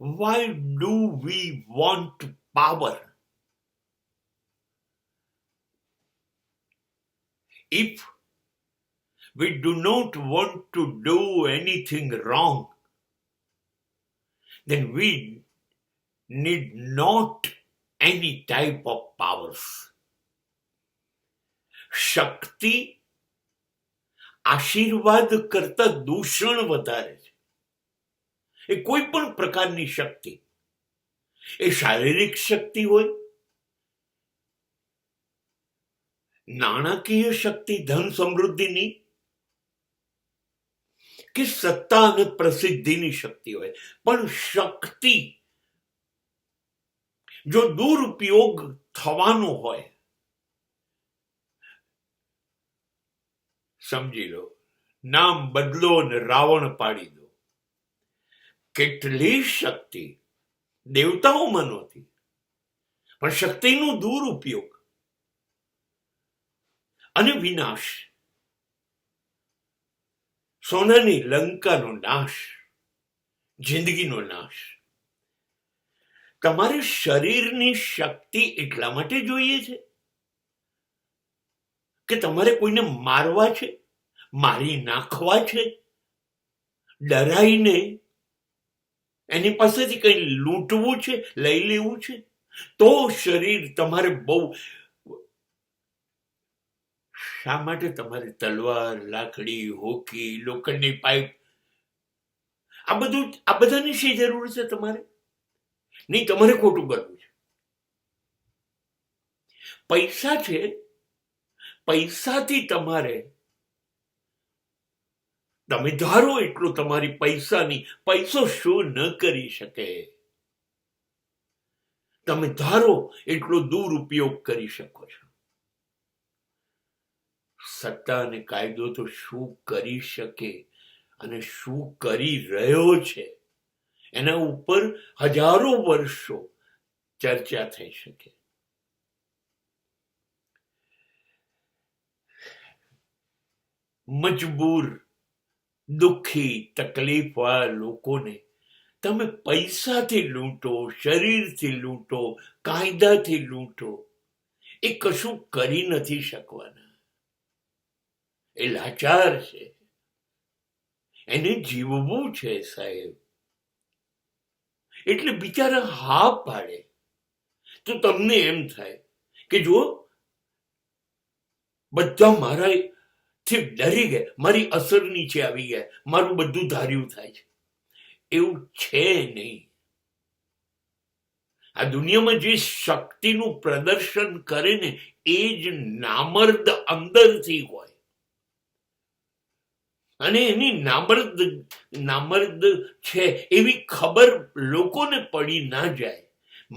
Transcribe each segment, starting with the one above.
Why do we want power? If we do not want to do anything wrong, then we need not any type of powers. શક્તિ આશીર્વાદ કરતા દૂષણ વધારે છે. એ કોઈ પણ પ્રકારની શક્તિ, એ શારીરિક શક્તિ હોય, નાણાકીય શક્તિ, ધન સમૃદ્ધિની, કે સત્તા અને પ્રસિદ્ધિની શક્તિ હોય, પણ શક્તિ જો દુરુપયોગ થવાનો હોય, સમજી લો, નામ બદલો અને રાવણ પાડી દો. કેટલી શક્તિ દેવતાઓમાં નહોતી, પણ શક્તિનો દુરુપયોગ અને વિનાશ, સોનાની લંકાનો નાશ, જિંદગીનો નાશ. તમારે શરીરની શક્તિ એટલા માટે જોઈએ છે કે તમારે કોઈને મારવા છે, મારી નાખવા છે, ડરાઈને એની પાસેથી કંઈ લૂંટવું છે, લઈ લેવું છે, તો શરીર તમારે બહુ. શા માટે તમારે તલવાર, લાકડી, હોકી, લોખંડની પાઇપ, આ બધાની શી જરૂર છે તમારે? નહીં, તમારે ખોટું કરવું છે. પૈસા છે, પૈસાથી તમે ધારો એટલું તમારી પૈસો શું ન કરી શકે, તમે ધારો એટલો દુરુપયોગ કરી શકો છો. સત્તા અને કાયદો તો શું કરી શકે અને શું કરી રહ્યો છે એના ઉપર હજારો વર્ષો ચર્ચા થઈ શકે. મજબૂર, દુઃખી, તકલીફવાળા લોકોને તમે પૈસાથી લૂંટો, શરીરથી લૂંટો, કાયદાથી લૂંટો, એ કશું કરી નથી શકવાના. એ લાચાર છે, એને જીવવું છે સાહેબ. એટલે બિચારા હા પાડે તો તમને એમ થાય કે જો બધા મારાથી ડરી ગયા, મારી અસર નીચે આવી ગયા, મારું બધું ધાર્યું થાય છે. એવું છે નહીં. આ દુનિયામાં જે શક્તિનું પ્રદર્શન કરે ને એ જ નામર્દ અંદરથી હોય, અને એની નામર્દ છે એવી ખબર લોકોને પડી ના જાય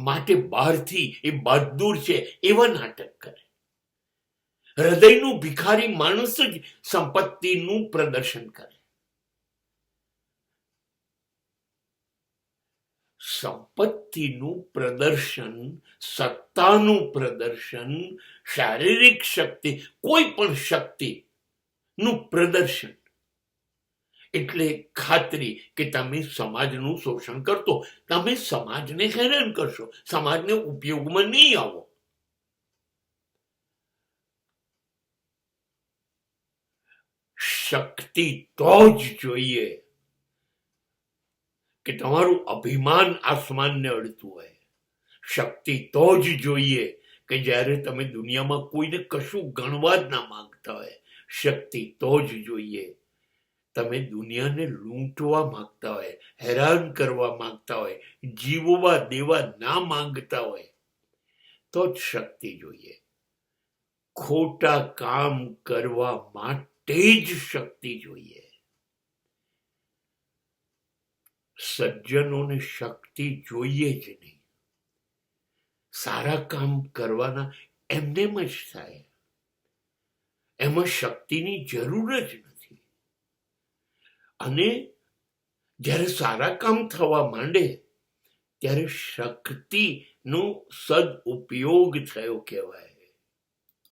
માટે બહારથી એ બહાદુર છે એવા નાટક કરે. હૃદયનું ભિખારી માણસ જ સંપત્તિનું પ્રદર્શન કરે. સંપત્તિનું પ્રદર્શન, સત્તાનું પ્રદર્શન, શારીરિક શક્તિ, કોઈ પણ શક્તિનું પ્રદર્શન એટલે ખાતરી કે તમે સમાજનું શોષણ કરતો, તમે સમાજને હેરાન કરશો, સમાજને ઉપયોગમાં નહીં આવો. શક્તિ તો જ જોઈએ કે તમારું અભિમાન આસમાનને અડતું હોય. શક્તિ તો જ જોઈએ કે જ્યારે તમે દુનિયામાં કોઈને કશું ગણવા જ ના માંગતા હોય. શક્તિ તો જ જોઈએ તમે દુનિયાને લૂંટવા માંગતા હોય, હેરાન કરવા માંગતા હોય, જીવવા દેવા ના માંગતા હોય, તો જ શક્તિ જોઈએ. ખોટા કામ કરવા માટે જ શક્તિ જોઈએ. સજ્જનોને શક્તિ જોઈએ જ નહીં. સારા કામ કરવાના એમનેમ જ થાય, એમાં શક્તિની જરૂર જ નથી. અને જ્યારે સારા કામ થવા માંડે ત્યારે શક્તિનો સદઉપયોગ થયો કહેવાય.